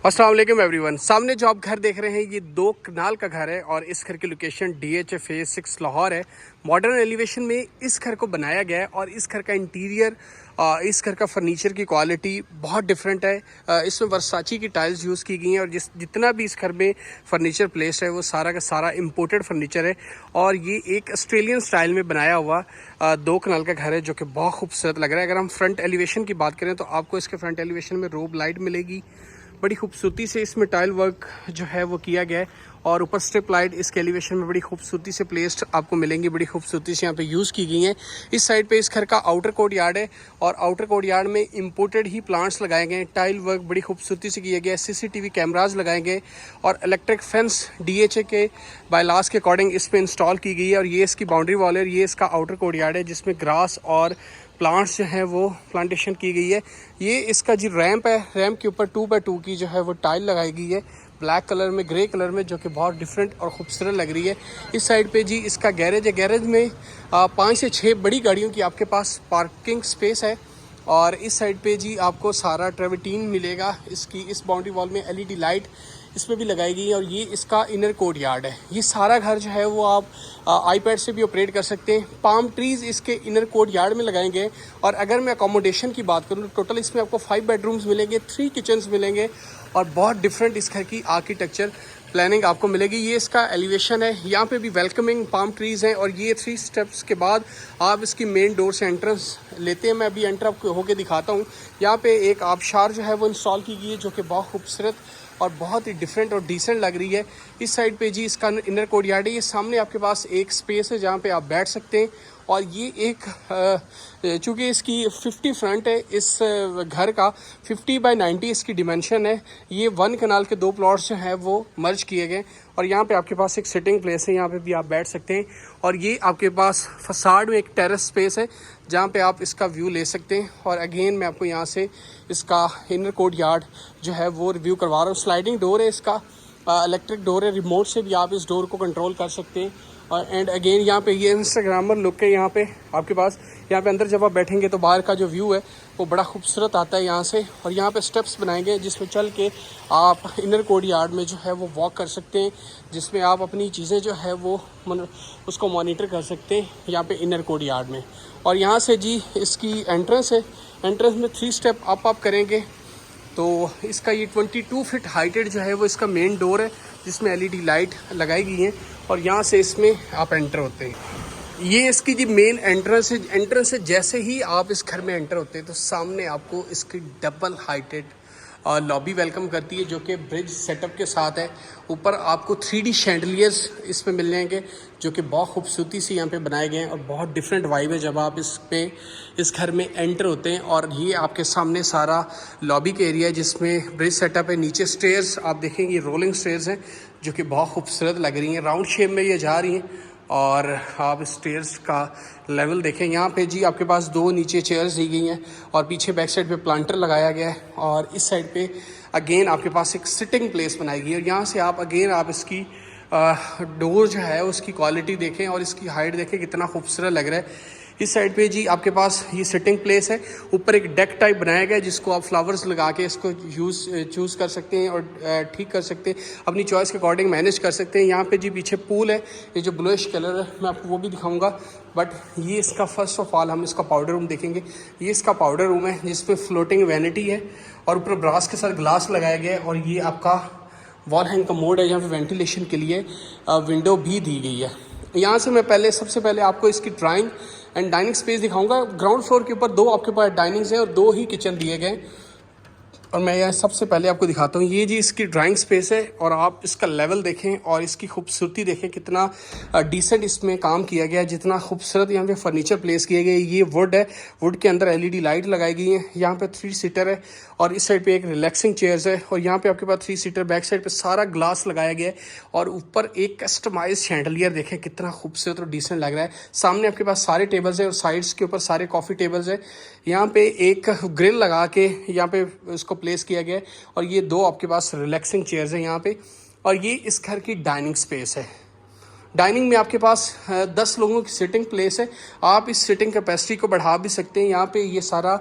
अस्सलाम वालेकुम एवरीवन। सामने जो आप घर देख रहे हैं ये 2 कनाल का घर है और इस घर की लोकेशन DH फेज 6 लाहौर है। मॉडर्न एलिवेशन में इस घर को बनाया गया है और इस घर का इंटीरियर, इस घर का फर्नीचर की क्वालिटी बहुत डिफरेंट है। इसमें वर्साची की टाइल्स यूज़ की गई हैं और जितना भी इस घर में फर्नीचर प्लेस है वो सारा का सारा इम्पोर्टेड फर्नीचर है। और ये एक ऑस्ट्रेलियन स्टाइल में बनाया हुआ 2 कनाल का घर है जो कि बहुत खूबसूरत लग रहा है। अगर हम फ्रंट एलिवेशन की बात करें तो आपको इसके फ्रंट एलिवेशन में रोब लाइट मिलेगी। बड़ी खूबसूरती से इसमें टाइल वर्क जो है वो किया गया है और ऊपर स्ट्रिप लाइट इसके एलिवेशन में बड़ी खूबसूरती से प्लेस्ड आपको मिलेंगी, बड़ी खूबसूरती से यहाँ पे यूज़ की गई हैं। इस साइड पे इस घर का आउटर कोर्ट यार्ड है और आउटर कोर्ट यार्ड में इंपोर्टेड ही प्लांट्स लगाए गए हैं। टाइल वर्क बड़ी खूबसूरती से किया गया है। CCTV कैमराज लगाए गए और इलेक्ट्रिक फेंस DHA के बायलास के अकॉर्डिंग इस पर इंस्टॉल की गई है। और ये इसकी बाउंड्री वॉल है और ये इसका आउटर कोर्ट यार्ड है जिसमें ग्रास और प्लांट्स जो है वो प्लांटेशन की गई है। ये इसका जो रैंप है, रैंप के ऊपर 2x2 की जो है वो टाइल लगाई गई है ब्लैक कलर में, ग्रे कलर में, जो कि बहुत डिफरेंट और खूबसूरत लग रही है। इस साइड पे जी इसका गैरेज है। गैरेज में 5 से 6 बड़ी गाड़ियों की आपके पास पार्किंग स्पेस है। और इस साइड पे जी आपको सारा ट्रेवटीन मिलेगा। इसकी इस बाउंड्री वॉल में LED लाइट इसमें भी लगाई गई है और ये इसका इनर कोर्ट यार्ड है। ये सारा घर जो है वो आप iPad से भी ऑपरेट कर सकते हैं। पाम ट्रीज़ इसके इनर कोर्ट यार्ड में लगाएंगे। और अगर मैं अकोमोडेशन की बात करूँ तो टोटल इसमें आपको 5 बेडरूम्स मिलेंगे, 3 किचन्स मिलेंगे और बहुत डिफरेंट इस घर की आर्किटेक्चर प्लानिंग आपको मिलेगी। ये इसका एलिवेशन है। यहाँ पे भी वेलकमिंग पाम ट्रीज़ हैं और ये 3 स्टेप्स के बाद आप इसकी मेन डोर से एंट्रेंस लेते हैं। मैं अभी एंटर आपको होके दिखाता हूँ। यहाँ पे एक आबशार जो है वो इंस्टॉल की गई है जो कि बहुत खूबसूरत और बहुत ही डिफरेंट और डिसेंट लग रही है। इस साइड पे जी इसका इनर कोर्ट यार्ड है। ये सामने आपके पास एक स्पेस है जहाँ पे आप बैठ सकते हैं। और ये एक चूँकि इसकी 50 फ्रंट है, इस घर का 50x90 इसकी डिमेंशन है। ये 1 कनाल के 2 प्लॉट्स जो हैं वो मर्ज किए गए और यहाँ पे आपके पास एक सिटिंग प्लेस है, यहाँ पे भी आप बैठ सकते हैं। और ये आपके पास फसाड में एक टेरेस स्पेस है जहाँ पे आप इसका व्यू ले सकते हैं। और अगेन मैं आपको यहाँ से इसका इनर कोर्ट यार्ड जो है वो रिव्यू करवा रहा हूँ। स्लाइडिंग डोर है इसका, इलेक्ट्रिक डोर है, रिमोट से भी आप इस डोर को कंट्रोल कर सकते हैं। और एंड अगेन यहाँ पे ये इंस्टाग्रामर लुक है यहाँ पे आपके पास। यहाँ पे अंदर जब आप बैठेंगे तो बाहर का जो व्यू है वो बड़ा खूबसूरत आता है यहाँ से। और यहाँ पे स्टेप्स बनाए गए जिसमें चल के आप इनर कोर्ट यार्ड में जो है वो वॉक कर सकते हैं, जिसमें आप अपनी चीज़ें जो है वो उसको मॉनिटर कर सकते हैं यहाँ पे इनर कोर्ट यार्ड में। और यहाँ से जी इसकी एंट्रेंस है। एंट्रेंस में 3 स्टेप आप करेंगे तो इसका ये 22 फीट हाइटेड जो है वो इसका मेन डोर है जिसमें LED लाइट लगाई गई है और यहाँ से इसमें आप एंटर होते हैं। ये इसकी जी मेन एंट्रेंस है। एंट्रेंस से जैसे ही आप इस घर में एंटर होते हैं तो सामने आपको इसकी डबल हाइटेड लॉबी वेलकम करती है जो कि ब्रिज सेटअप के साथ है। ऊपर आपको 3D शैंडलियर्स इसमें मिल जाएंगे जो कि बहुत खूबसूरती से यहाँ पे बनाए गए हैं और बहुत डिफरेंट वाइब है जब आप इस घर में एंटर होते हैं। और ये आपके सामने सारा लॉबी का एरिया है जिसमें ब्रिज सेटअप है। नीचे स्टेयर्स आप देखेंगे, रोलिंग स्टेयर्स हैं जो कि बहुत खूबसूरत लग रही हैं, राउंड शेप में ये जा रही हैं। और आप स्टेयर्स का लेवल देखें, यहाँ पे जी आपके पास 2 नीचे चेयर्स दी गई हैं और पीछे बैक साइड पे प्लांटर लगाया गया है। और इस साइड पे अगेन आपके पास एक सिटिंग प्लेस बनाई गई है और यहाँ से आप अगेन आप इसकी डोर जो है उसकी क्वालिटी देखें और इसकी हाइट देखें कितना खूबसूरत लग रहा है। इस साइड पे जी आपके पास ये सिटिंग प्लेस है। ऊपर एक डेक टाइप बनाया गया है जिसको आप फ्लावर्स लगा के इसको चूज़ कर सकते हैं और ठीक कर सकते हैं, अपनी चॉइस के अकॉर्डिंग मैनेज कर सकते हैं। यहाँ पे जी पीछे पूल है, ये जो ब्लूइश कलर है मैं आपको वो भी दिखाऊंगा। बट ये इसका फर्स्ट ऑफ ऑल हम इसका पाउडर रूम देखेंगे। ये इसका पाउडर रूम है जिसपे फ्लोटिंग वैनिटी है और ऊपर ब्रास के साथ ग्लास लगाया गया है। और ये आपका वॉल हैंग कमोड है, यहाँ पे वेंटिलेशन के लिए विंडो भी दी गई है। यहाँ से मैं सबसे पहले आपको इसकी ड्राइंग एंड डाइनिंग स्पेस दिखाऊंगा। ग्राउंड फ्लोर के ऊपर 2 आपके पास डाइनिंग्स हैं और 2 ही किचन दिए गए। और मैं यहाँ सबसे पहले आपको दिखाता हूँ, ये जी इसकी ड्राइंग स्पेस है और आप इसका लेवल देखें और इसकी खूबसूरती देखें, कितना डिसेंट इसमें काम किया गया है, जितना खूबसूरत यहाँ पे फर्नीचर प्लेस किए गए। ये वुड है, वुड के अंदर LED लाइट लगाई गई है। यहाँ पे 3 सीटर है और इस साइड पे एक रिलैक्सिंग चेयर्स है और यहाँ पे आपके पास 3 सीटर। बैक साइड पे सारा ग्लास लगाया गया है और ऊपर एक कस्टमाइज शैंडलियर देखें कितना खूबसूरत और डिसेंट लग रहा है। सामने आपके पास सारे टेबल्स है और साइड्स के ऊपर सारे कॉफ़ी टेबल्स है। यहाँ पे एक ग्रिल लगा के यहाँ पे उसको प्लेस किया गया है और ये 2 आपके पास रिलैक्सिंग चेयर्स हैं यहाँ पे। और ये इस घर की डाइनिंग स्पेस है। डाइनिंग में आपके पास 10 लोगों की सिटिंग प्लेस है। आप इस सिटिंग कैपेसिटी को बढ़ा भी सकते हैं। यहाँ पे ये सारा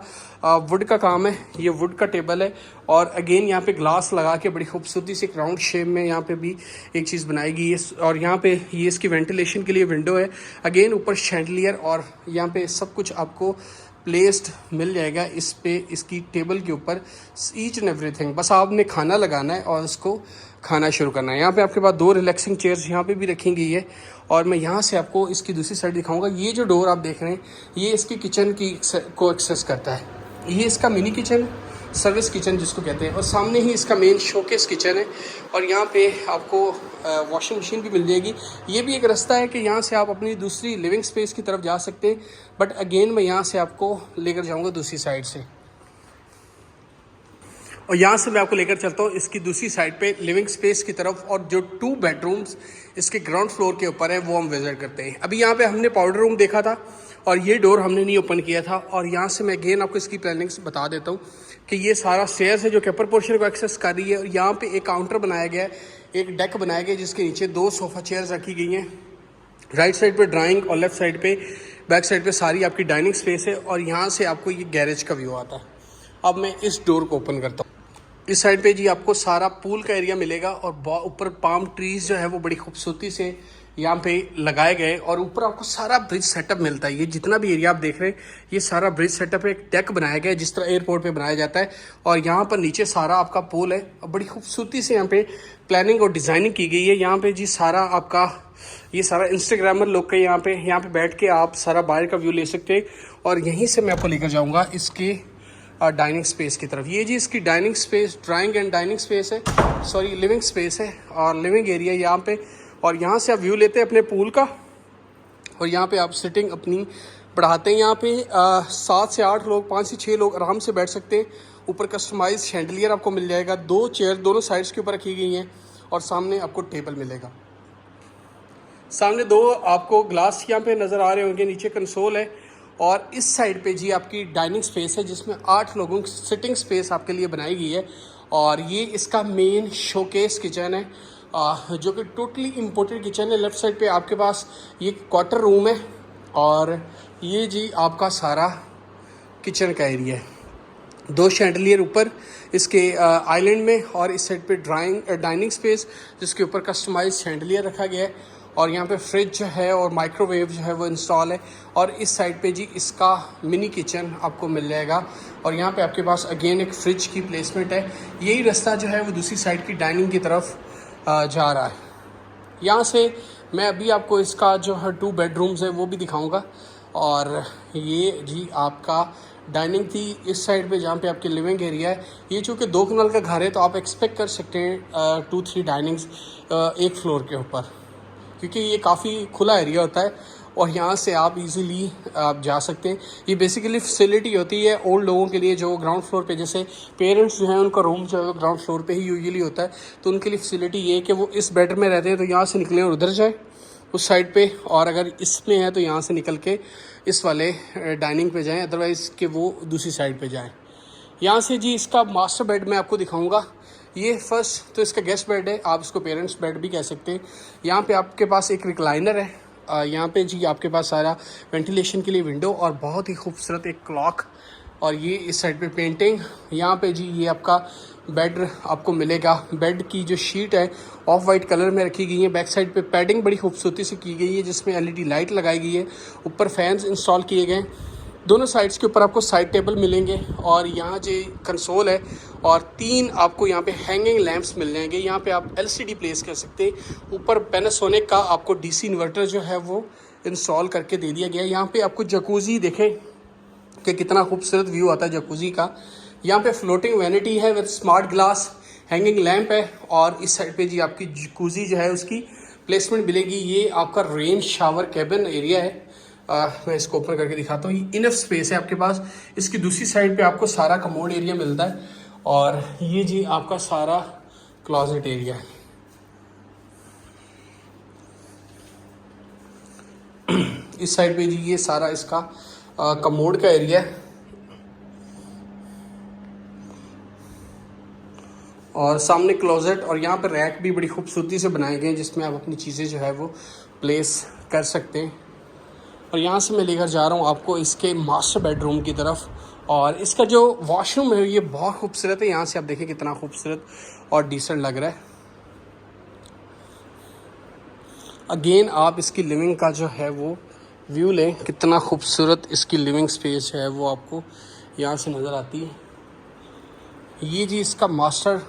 वुड का काम है, ये वुड का टेबल है और अगेन यहाँ पे ग्लास लगा के बड़ी खूबसूरती से एक राउंड शेप में यहाँ पे भी एक चीज़ बनाएगी। और यहाँ पे ये इसकी वेंटिलेशन के लिए विंडो है। अगेन ऊपर शैंडलियर और यहाँ पे सब कुछ आपको प्लेस्ड मिल जाएगा इस पे, इसकी टेबल के ऊपर ईच एंड एवरीथिंग। बस आपने खाना लगाना है और उसको खाना शुरू करना है। यहाँ पे आपके पास 2 रिलैक्सिंग चेयर्स यहाँ पे भी रखी गई है और मैं यहाँ से आपको इसकी दूसरी साइड दिखाऊंगा। ये जो डोर आप देख रहे हैं ये इसकी किचन की को एक्सेस करता है। ये इसका मिनी किचन, सर्विस किचन जिसको कहते हैं, और सामने ही इसका मेन शोकेस किचन है और यहाँ पे आपको वॉशिंग मशीन भी मिल जाएगी। ये भी एक रास्ता है कि यहाँ से आप अपनी दूसरी लिविंग स्पेस की तरफ जा सकते हैं, बट अगेन मैं यहाँ से आपको लेकर जाऊँगा दूसरी साइड से। और यहाँ से मैं आपको लेकर चलता हूँ इसकी दूसरी साइड पे लिविंग स्पेस की तरफ, और जो 2 बेडरूम्स इसके ग्राउंड फ्लोर के ऊपर है वो हम विजिट करते हैं। अभी यहाँ पे हमने पाउडर रूम देखा था और ये डोर हमने नहीं ओपन किया था। और यहाँ से मैं अगेन आपको इसकी प्लानिंग्स बता देता हूँ कि ये सारा स्टेयर्स है जो कि अपर पोर्शन को एक्सेस कर रही है। और यहाँ पे एक काउंटर बनाया गया है, एक डेक बनाया गया है जिसके नीचे 2 सोफ़ा चेयर्स रखी गई हैं। राइट साइड पे ड्राइंग और लेफ्ट साइड पे, बैक साइड पे सारी आपकी डाइनिंग स्पेस है। और यहाँ से आपको ये गैरेज का व्यू आता है। अब मैं इस डोर को ओपन करता हूँ। इस साइड पे जी आपको सारा पूल का एरिया मिलेगा और ऊपर पाम ट्रीज जो है वो बड़ी खूबसूरती से यहाँ पे लगाए गए, और ऊपर आपको सारा ब्रिज सेटअप मिलता है। ये जितना भी एरिया आप देख रहे हैं ये सारा ब्रिज सेटअप है। एक डेक बनाया गया है जिस तरह एयरपोर्ट पे बनाया जाता है, और यहाँ पर नीचे सारा आपका पूल है और बड़ी खूबसूरती से यहाँ पे प्लानिंग और डिज़ाइनिंग की गई है। यहाँ पे जी सारा आपका ये सारा इंस्टाग्रामर लोग के यहाँ पे बैठ के आप सारा बाहर का व्यू ले सकते हैं। और यहीं से मैं आपको लेकर जाऊँगा इसके डाइनिंग स्पेस की तरफ। ये जी इसकी dining space, drawing and dining space है, सॉरी लिविंग स्पेस है और लिविंग एरिया यहाँ पे। और यहाँ से आप व्यू लेते हैं अपने पूल का और यहाँ पे आप सिटिंग अपनी बढ़ाते हैं। यहाँ पे 7 से 8 लोग, 5 से 6 लोग आराम से बैठ सकते हैं। ऊपर कस्टमाइज शैंडलियर आपको मिल जाएगा, 2 चेयर दोनों साइड्स के ऊपर रखी गई हैं और सामने आपको टेबल मिलेगा। सामने 2 आपको ग्लास यहाँ पे नज़र आ रहे होंगे, नीचे कंसोल है। और इस साइड पे जी आपकी डाइनिंग स्पेस है जिसमें 8 लोगों की सिटिंग स्पेस आपके लिए बनाई गई है। और ये इसका मेन शोकेस किचन है जो कि टोटली इम्पोर्टेड किचन है। लेफ़्ट साइड पे आपके पास ये क्वार्टर रूम है और ये जी आपका सारा किचन का एरिया है। 2 शैंडलियर ऊपर इसके आइलैंड में, और इस साइड पे डाइनिंग स्पेस जिसके ऊपर कस्टमाइज शैंडलियर रखा गया है। और यहाँ पे फ्रिज जो है और माइक्रोवेव जो है वो इंस्टॉल है। और इस साइड पे जी इसका मिनी किचन आपको मिल जाएगा और यहाँ पे आपके पास अगेन एक फ्रिज की प्लेसमेंट है। यही रास्ता जो है वो दूसरी साइड की डाइनिंग की तरफ जा रहा है। यहाँ से मैं अभी आपको इसका जो है 2 बेडरूम्स है वो भी दिखाऊंगा। और ये जी आपका डाइनिंग थी इस साइड पे जहाँ पे आपकी लिविंग एरिया है। ये चूँकि 2 कनाल का घर है तो आप एक्सपेक्ट कर सकते हैं 2-3 डाइनिंग्स एक फ्लोर के ऊपर, क्योंकि ये काफ़ी खुला एरिया होता है और यहाँ से आप इजीली आप जा सकते हैं। ये बेसिकली फैसिलिटी होती है ओल्ड लोगों के लिए जो ग्राउंड फ्लोर पे, जैसे पेरेंट्स जो हैं उनका रूम जो है ग्राउंड फ्लोर पे ही यूजुअली होता है, तो उनके लिए फैसिलिटी ये है कि वो इस बेड में रहते हैं तो यहाँ से निकलें और उधर जाए उस साइड पे, और अगर इसमें है तो यहाँ से निकल के इस वाले डाइनिंग पे जाएँ, अदरवाइज़ कि वो दूसरी साइड पर जाएँ। यहाँ से जी इसका मास्टर बेड मैं आपको दिखाऊँगा। ये फर्स्ट तो इसका गेस्ट बेड है, आप इसको पेरेंट्स बेड भी कह सकते हैं। यहाँ पे आपके पास एक रिक्लाइनर है, यहाँ पे जी आपके पास सारा वेंटिलेशन के लिए विंडो और बहुत ही खूबसूरत एक क्लॉक। और ये इस साइड पे पेंटिंग। यहाँ पे जी ये आपका बेड आपको मिलेगा। बेड की जो शीट है ऑफ वाइट कलर में रखी गई है। बैक साइड पे पैडिंग बड़ी खूबसूरती से की गई है जिसमें LED लाइट लगाई गई है। ऊपर फैंस इंस्टॉल किए गए। दोनों साइड्स के ऊपर आपको साइड टेबल मिलेंगे और यहाँ जो कंसोल है और 3 आपको यहाँ पे हैंगिंग लैंप्स मिल जाएंगे। यहाँ पे आप LCD प्लेस कर सकते हैं। ऊपर पैनासोनिक का आपको DC इन्वर्टर जो है वो इंस्टॉल करके दे दिया गया है। यहाँ पे आपको जकूज़ी देखें कि कितना खूबसूरत व्यू आता है जकूज़ी का। यहाँ पे फ्लोटिंग वैनिटी है with smart glass, hanging lamp है। और इस साइड पे जी आपकी जकूज़ी जो है उसकी प्लेसमेंट मिलेगी। ये आपका रेन शावर कैबिन एरिया है। मैं इसको ओपन करके दिखाता हूँ। इनफ स्पेस है आपके पास। इसकी दूसरी साइड पे आपको सारा कमोड एरिया मिलता है और ये जी आपका सारा क्लोजेट एरिया है। इस साइड पे जी ये सारा इसका कमोड का एरिया है और सामने क्लोजेट, और यहाँ पर रैक भी बड़ी खूबसूरती से बनाए गए हैं जिसमें आप अपनी चीज़ें जो है वो प्लेस कर सकते हैं। और यहाँ से मैं लेकर जा रहा हूँ आपको इसके मास्टर बेडरूम की तरफ। और इसका जो वॉशरूम है ये बहुत खूबसूरत है। यहाँ से आप देखें कितना खूबसूरत और डिसेंट लग रहा है। अगेन आप इसकी लिविंग का जो है वो व्यू लें, कितना खूबसूरत इसकी लिविंग स्पेस है वो आपको यहाँ से नज़र आती है। ये जी इसका मास्टर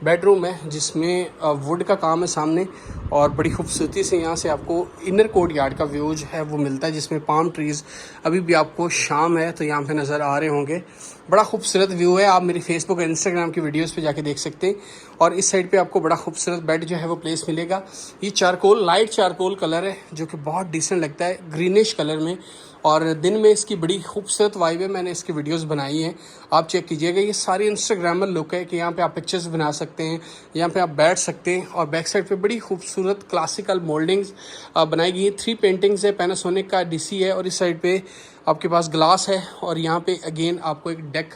बेडरूम है जिसमें वुड का काम है सामने, और बड़ी खूबसूरती से यहाँ से आपको इनर कोर्ट यार्ड का व्यू जो है वो मिलता है, जिसमें पाम ट्रीज़ अभी भी आपको शाम है तो यहाँ पे नज़र आ रहे होंगे। बड़ा खूबसूरत व्यू है, आप मेरी फेसबुक और इंस्टाग्राम की वीडियोस पे जाके देख सकते हैं। और इस साइड पे आपको बड़ा खूबसूरत बेड जो है वो प्लेस मिलेगा। ये चारकोल, लाइट चारकोल कलर है जो कि बहुत डिसेंट लगता है, ग्रीनिश कलर में, और दिन में इसकी बड़ी खूबसूरत वाइब है। मैंने इसकी वीडियोस बनाई हैं, आप चेक कीजिएगा। ये सारी इंस्टाग्रामर लुक है कि यहाँ पे आप पिक्चर्स बना सकते हैं, यहाँ पे आप बैठ सकते हैं। और बैक साइड पे बड़ी खूबसूरत क्लासिकल मोल्डिंग्स बनाई गई है। 3 पेंटिंग्स है, पैनासोनिक का डीसी है, और इस साइड पे आपके पास ग्लास है। और यहाँ पे अगेन आपको एक डेक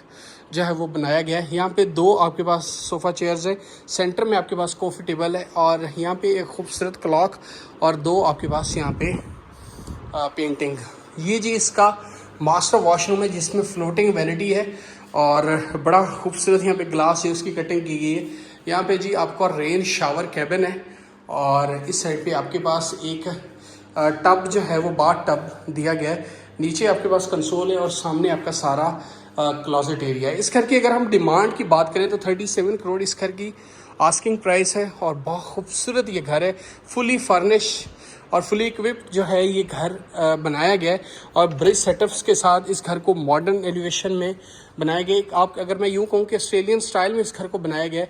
जो है वो बनाया गया है। यहाँ पे 2 आपके पास सोफ़ा चेयर्स है, सेंटर में आपके पास कॉफ़ी टेबल है, और यहाँ पे एक खूबसूरत क्लॉक, और 2 आपके पास यहाँ पे पेंटिंग। ये जी इसका मास्टर वॉशरूम है जिसमें फ्लोटिंग वैनिटी है, और बड़ा खूबसूरत यहाँ पे ग्लास है, उसकी कटिंग की गई है। यहाँ पे जी आपका रेन शावर कैबिन है, और इस साइड पे आपके पास एक टब जो है वो बाथ टब दिया गया है। नीचे आपके पास कंसोल है, और सामने आपका सारा क्लोजेट एरिया है। इस घर की अगर हम डिमांड की बात करें तो 37 करोड़ इस घर की आस्किंग प्राइस है, और बहुत खूबसूरत ये घर है, फुली फर्निश और फुली इक्विप्ड जो है ये घर बनाया गया है। और ब्रिज सेटअप्स के साथ इस घर को मॉडर्न एलिवेशन में बनाया गया। आप अगर मैं यूँ कहूँ कि ऑस्ट्रेलियन स्टाइल में इस घर को बनाया गया है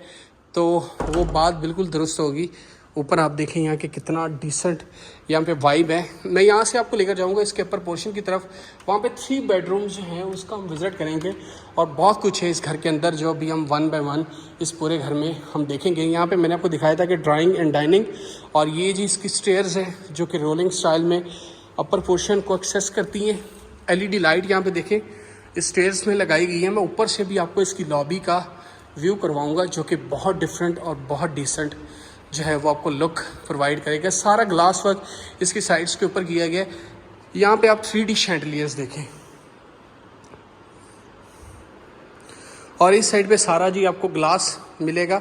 तो वो बात बिल्कुल दुरुस्त होगी। ऊपर आप देखें यहाँ के कितना डिसेंट यहाँ पे वाइब है। मैं यहाँ से आपको लेकर जाऊँगा इसके अपर पोर्शन की तरफ, वहाँ पे 3 बेडरूम्स जो हैं उसका हम विज़िट करेंगे, और बहुत कुछ है इस घर के अंदर जो अभी हम 1 बाय 1 इस पूरे घर में हम देखेंगे। यहाँ पे मैंने आपको दिखाया था कि ड्राइंग एंड डाइनिंग, और ये जी इसकी स्टेयर्स हैं जो कि रोलिंग स्टाइल में अपर पोर्शन को एक्सेस करती हैं। LED लाइट यहाँ पे देखें स्टेयर्स में लगाई गई है। मैं ऊपर से भी आपको इसकी लॉबी का व्यू करवाऊँगा जो कि बहुत डिफरेंट और बहुत डिसेंट जो है वो आपको लुक प्रोवाइड करेगा। सारा ग्लास वर्क इसकी साइड्स के ऊपर किया गया है। यहाँ पे आप 3D शैंडलियर्स देखें, और इस साइड पे सारा जी आपको ग्लास मिलेगा,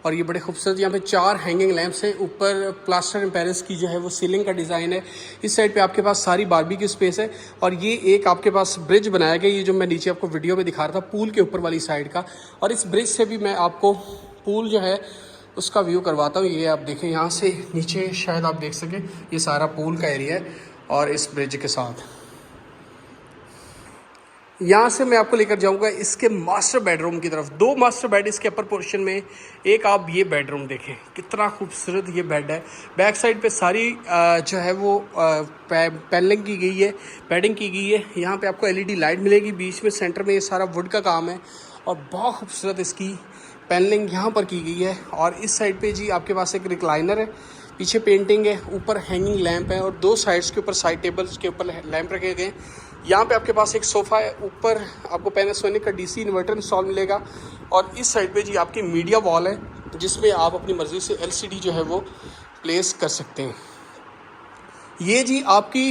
और ये बड़े खूबसूरत यहाँ पे 4 हैंगिंग लैंप्स हैं। ऊपर प्लास्टर एंड पेरिस की जो है वो सीलिंग का डिज़ाइन है। इस साइड पे आपके पास सारी बारबी की स्पेस है, और ये एक आपके पास ब्रिज बनाया गया, ये जो मैं नीचे आपको वीडियो में दिखा रहा था पूल के ऊपर वाली साइड का। और इस ब्रिज से भी मैं आपको पूल जो है उसका व्यू करवाता हूँ। ये आप देखें यहाँ से नीचे शायद आप देख सकें, ये सारा पूल का एरिया है, और इस ब्रिज के साथ यहाँ से मैं आपको लेकर जाऊंगा इसके मास्टर बेडरूम की तरफ। 2 मास्टर बेड इसके अपर पोर्शन में। एक आप ये बेडरूम देखें, कितना खूबसूरत ये बेड है। बैक साइड पे सारी जो है वो पैनलिंग की गई है, पैडिंग की गई है। यहाँ पे आपको LED लाइट मिलेगी, बीच में सेंटर में ये सारा वुड का काम है, और बहुत खूबसूरत इसकी पैनलिंग यहाँ पर की गई है। और इस साइड पे जी आपके पास एक रिक्लाइनर है, पीछे पेंटिंग है, ऊपर हैंगिंग लैंप है, और 2 साइड्स के ऊपर साइड टेबल्स के ऊपर लैंप रखे गए। यहाँ पे आपके पास एक सोफ़ा है, ऊपर आपको पैनासोनिक का DC इन्वर्टर इंस्टॉल मिलेगा, और इस साइड पे जी आपकी मीडिया वॉल है जिसमें आप अपनी मर्ज़ी से LCD जो है वो प्लेस कर सकते हैं। ये जी आपकी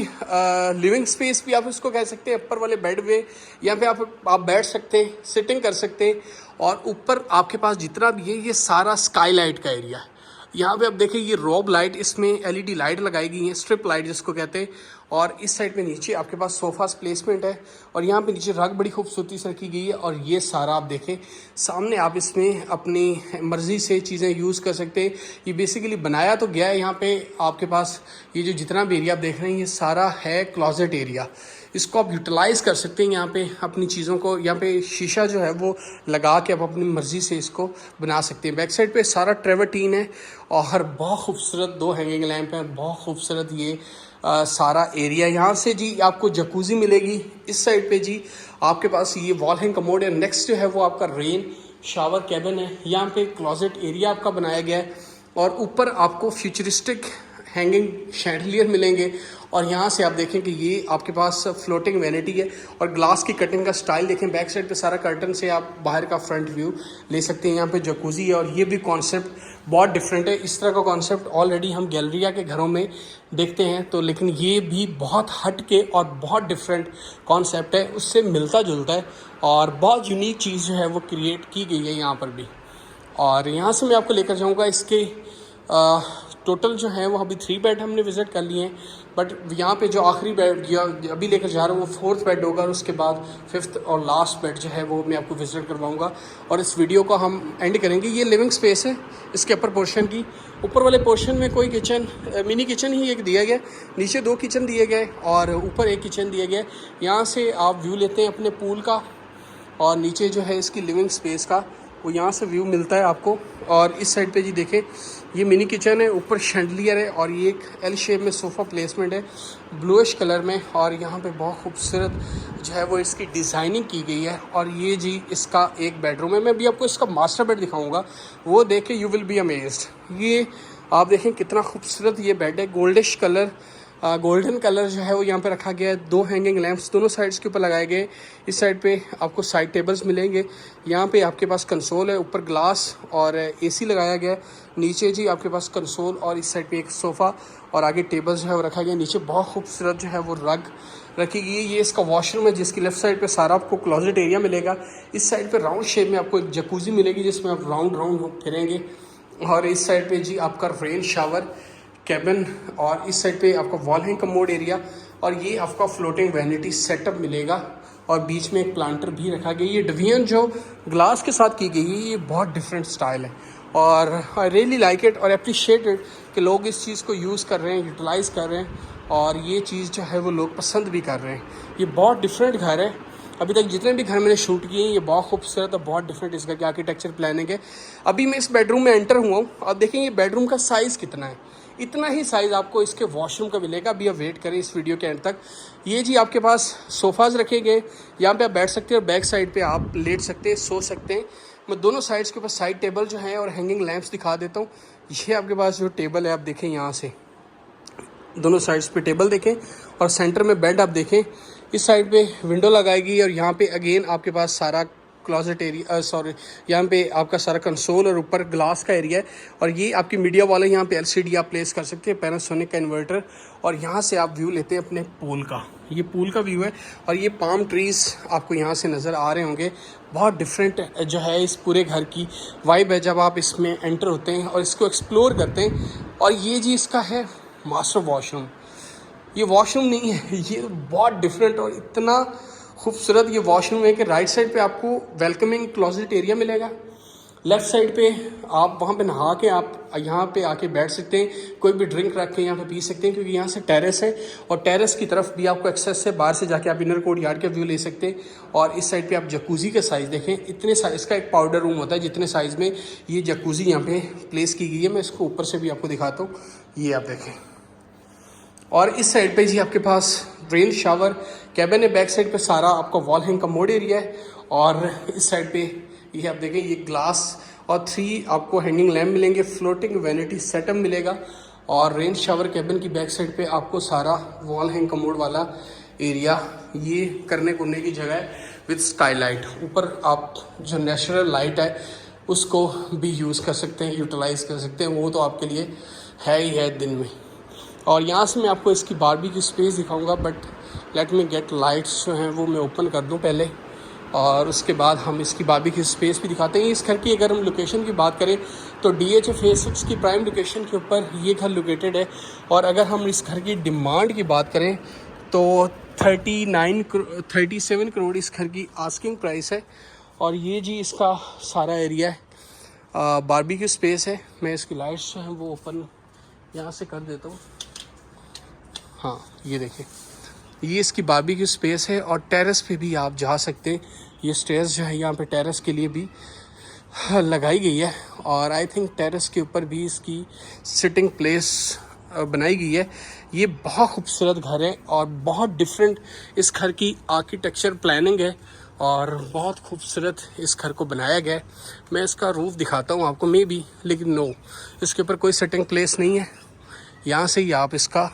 लिविंग स्पेस भी आप इसको कह सकते हैं। ऊपर वाले बेड में यहाँ पे आप बैठ सकते हैं, सिटिंग कर सकते हैं, और ऊपर आपके पास जितना भी है ये सारा स्काई लाइट का एरिया है। यहाँ पे आप देखें ये रोब लाइट, इसमें LED लाइट लगाई गई है, स्ट्रिप लाइट जिसको कहते हैं। और इस साइड पे नीचे आपके पास सोफास प्लेसमेंट है, और यहाँ पे नीचे रग बड़ी खूबसूरती से रखी गई है। और ये सारा आप देखें सामने, आप इसमें अपनी मर्ज़ी से चीज़ें यूज़ कर सकते हैं। ये बेसिकली बनाया तो गया है, यहाँ पे आपके पास ये जो जितना भी एरिया आप देख रहे हैं ये सारा है क्लोजेट एरिया। इसको आप यूटिलाइज़ कर सकते हैं, यहाँ पे अपनी चीज़ों को, यहाँ पे शीशा जो है वो लगा के आप अपनी मर्ज़ी से इसको बना सकते हैं। बैक साइड पे सारा ट्रेवर्टीन है, और बहुत खूबसूरत 2 हैंगिंग लैंप हैं, बहुत खूबसूरत ये सारा एरिया। यहाँ से जी आपको जकूज़ी मिलेगी। इस साइड पे जी आपके पास ये वॉल हैंग कमोड है। नेक्स्ट जो है वो आपका रेन शावर कैबिन है। यहाँ पे क्लोजेट एरिया आपका बनाया गया है, और ऊपर आपको फ्यूचरिस्टिक हैंगिंग शैंडलियर मिलेंगे। और यहाँ से आप देखें कि ये आपके पास फ्लोटिंग वैनिटी है और ग्लास की कटिंग का स्टाइल देखें। बैक साइड पे सारा कर्टन से आप बाहर का फ्रंट व्यू ले सकते हैं। यहाँ पे जकूज़ी है और ये भी कॉन्सेप्ट बहुत डिफरेंट है। इस तरह का कॉन्सेप्ट ऑलरेडी हम गैलरिया के घरों में देखते हैं, तो लेकिन ये भी बहुत हट के और बहुत डिफरेंट कॉन्सेप्ट है, उससे मिलता जुलता है और बहुत यूनिक चीज़ जो है वो क्रिएट की गई है यहाँ पर भी। और यहाँ से मैं आपको लेकर जाऊँगा इसके टोटल जो है वो अभी 3 बेड हमने विज़िट कर लिए हैं, बट यहाँ पे जो आखिरी बेड या अभी लेकर जा रहा हूँ वो 4th बेड होगा और उसके बाद 5th और लास्ट बेड जो है वो मैं आपको विज़िट करवाऊँगा और इस वीडियो को हम एंड करेंगे। ये लिविंग स्पेस है इसके अपर पोर्शन की। ऊपर वाले पोर्शन में कोई किचन, मिनी किचन ही एक दिया गया, नीचे 2 किचन दिए गए और ऊपर 1 किचन दिया गया। यहाँ से आप व्यू लेते हैं अपने पूल का और नीचे जो है इसकी लिविंग स्पेस का वो यहाँ से व्यू मिलता है आपको। और इस साइड पे जी देखें ये मिनी किचन है, ऊपर शैंडलियर है और ये एक एल शेप में सोफ़ा प्लेसमेंट है ब्लूइश कलर में। और यहाँ पे बहुत खूबसूरत जो है वो इसकी डिज़ाइनिंग की गई है। और ये जी इसका एक बेडरूम है। मैं अभी आपको इसका मास्टर बेड दिखाऊंगा, वो देख के यू विल बी अमेज्ड। ये आप देखें कितना खूबसूरत ये बेड है, गोल्डिश कलर, गोल्डन कलर जो है वो यहाँ पे रखा गया है। 2 हैंगिंग लैंप्स दोनों साइड्स के ऊपर लगाए गए। इस साइड पे आपको साइड टेबल्स मिलेंगे। यहाँ पे आपके पास कंसोल है, ऊपर ग्लास और एसी लगाया गया है। नीचे जी आपके पास कंसोल और इस साइड पे एक सोफ़ा और आगे टेबल जो है वो रखा गया। नीचे बहुत खूबसूरत जो है वो रग रखी गई है। ये इसका वॉशरूम है जिसकी लेफ्ट साइड पे सारा आपको क्लोजेट एरिया मिलेगा। इस साइड पे राउंड शेप में आपको एक जकूज़ी मिलेगी जिसमें आप राउंड राउंड फिरेंगे। और इस साइड पे जी आपका रेन शावर कैबिन और इस साइड पे आपका वॉल हैंग कमोड एरिया और ये आपका फ्लोटिंग वैनिटी सेटअप मिलेगा और बीच में एक प्लांटर भी रखा गया। ये डिवीजन जो ग्लास के साथ की गई है ये बहुत डिफरेंट स्टाइल है और आई रियली लाइक इट और अप्रिशिएट इट कि लोग इस चीज़ को यूज़ कर रहे हैं, यूटिलाइज़ कर रहे हैं और ये चीज़ जो है वो लोग पसंद भी कर रहे हैं। ये बहुत डिफरेंट घर है। अभी तक जितने भी घर मैंने शूट किए हैं ये बहुत खूबसूरत और बहुत डिफरेंट इस घर की आर्किटेक्चर प्लानिंग है। अभी मैं इस बेडरूम में एंटर हुआ हूँ। अब देखें ये बेडरूम का साइज़ कितना है, इतना ही साइज़ आपको इसके वॉशरूम का मिलेगा। अभी आप वेट करें इस वीडियो के एंड तक। ये जी आपके पास सोफ़ाज़ रखे गए, यहाँ पे आप बैठ सकते हैं और बैक साइड पे आप लेट सकते हैं, सो सकते हैं। मैं दोनों साइड्स के ऊपर साइड टेबल जो है और हैंगिंग लैंप्स दिखा देता हूँ। ये आपके पास जो टेबल है आप देखें, यहाँ से दोनों साइड्स पे टेबल देखें और सेंटर में बेड आप देखें। इस साइड पे विंडो लगाएगी और यहाँ पे अगेन आपके पास सारा क्लोजेट एरिया, यहाँ पे आपका सारा कंसोल और ऊपर ग्लास का एरिया है। और ये आपकी मीडिया वाले यहाँ पे एलसीडी आप प्लेस कर सकते हैं, पैनासोनिक का इन्वर्टर। और यहाँ से आप व्यू लेते हैं अपने पूल का, ये पूल का व्यू है और ये पाम ट्रीज़ आपको यहाँ से नज़र आ रहे होंगे। बहुत डिफरेंट जो है इस पूरे घर की वाइब है जब आप इसमें एंटर होते हैं और इसको एक्सप्लोर करते हैं। और ये जी इसका है मास्टर वॉशरूम। ये वॉशरूम नहीं है, ये बहुत डिफरेंट और इतना खूबसूरत ये वॉशरूम है कि राइट साइड पे आपको वेलकमिंग क्लोजेट एरिया मिलेगा। लेफ़्ट साइड पे आप वहाँ पे नहा के आप यहाँ पे आके बैठ सकते हैं, कोई भी ड्रिंक रख के यहाँ पे पी सकते हैं क्योंकि यहाँ से टेरेस है और टेरेस की तरफ भी आपको एक्सेस है। बाहर से जाके आप इनर कोर्ट यार्ड का व्यू ले सकते हैं। और इस साइड पे आप जकूज़ी का साइज़ देखें, इतने साइज़ का एक पाउडर रूम होता है जितने साइज़ में ये जकूज़ी यहाँ पे प्लेस की गई है। मैं इसको ऊपर से भी आपको दिखाता हूँ, ये आप देखें। और इस साइड पे जी आपके पास रेन शावर कैबिन है, बैक साइड पे सारा आपका वॉल हैंग कमोड एरिया है। और इस साइड पे ये आप देखें ये ग्लास और 3 आपको हैंगिंग लैम्प मिलेंगे, फ्लोटिंग वैनिटी सेटअप मिलेगा। और रेन शावर कैबिन की बैक साइड पे आपको सारा वॉल हैंग कमोड वाला एरिया, ये करने कुरने की जगह है विद स्काईलाइट। ऊपर आप जो नेचुरल लाइट है उसको भी यूज़ कर सकते हैं, यूटिलाइज़ कर सकते हैं, वो तो आपके लिए है ही है दिन में। और यहाँ से मैं आपको इसकी बारबेक्यू स्पेस दिखाऊंगा, but let me gate lights जो हैं वो मैं ओपन कर दूँ पहले और उसके बाद हम इसकी बारबेक्यू स्पेस भी दिखाते हैं। इस घर की अगर हम लोकेशन की बात करें तो DHA फेज़ 6 की प्राइम लोकेशन के ऊपर ये घर लोकेटेड है। और अगर हम इस घर की डिमांड की बात करें तो 37 करोड़ इस घर की आस्किंग प्राइस है। और ये जी इसका सारा एरिया है, बारबेक्यू स्पेस है। मैं इसकी लाइट्स जो हैं वो ओपन यहाँ से कर देता हूँ। हाँ ये देखिए, ये इसकी बारबेक्यू स्पेस है और टेरेस पे भी आप जा सकते हैं। ये स्टेयर्स जो है यहाँ पे टेरेस के लिए भी लगाई गई है और आई थिंक टेरेस के ऊपर भी इसकी सिटिंग प्लेस बनाई गई है। ये बहुत खूबसूरत घर है और बहुत डिफरेंट इस घर की आर्किटेक्चर प्लानिंग है और बहुत खूबसूरत इस घर को बनाया गया है। मैं इसका रूफ दिखाता हूँ आपको मे बी, लेकिन नो, इसके ऊपर कोई सिटिंग प्लेस नहीं है। यहाँ से ही आप इसका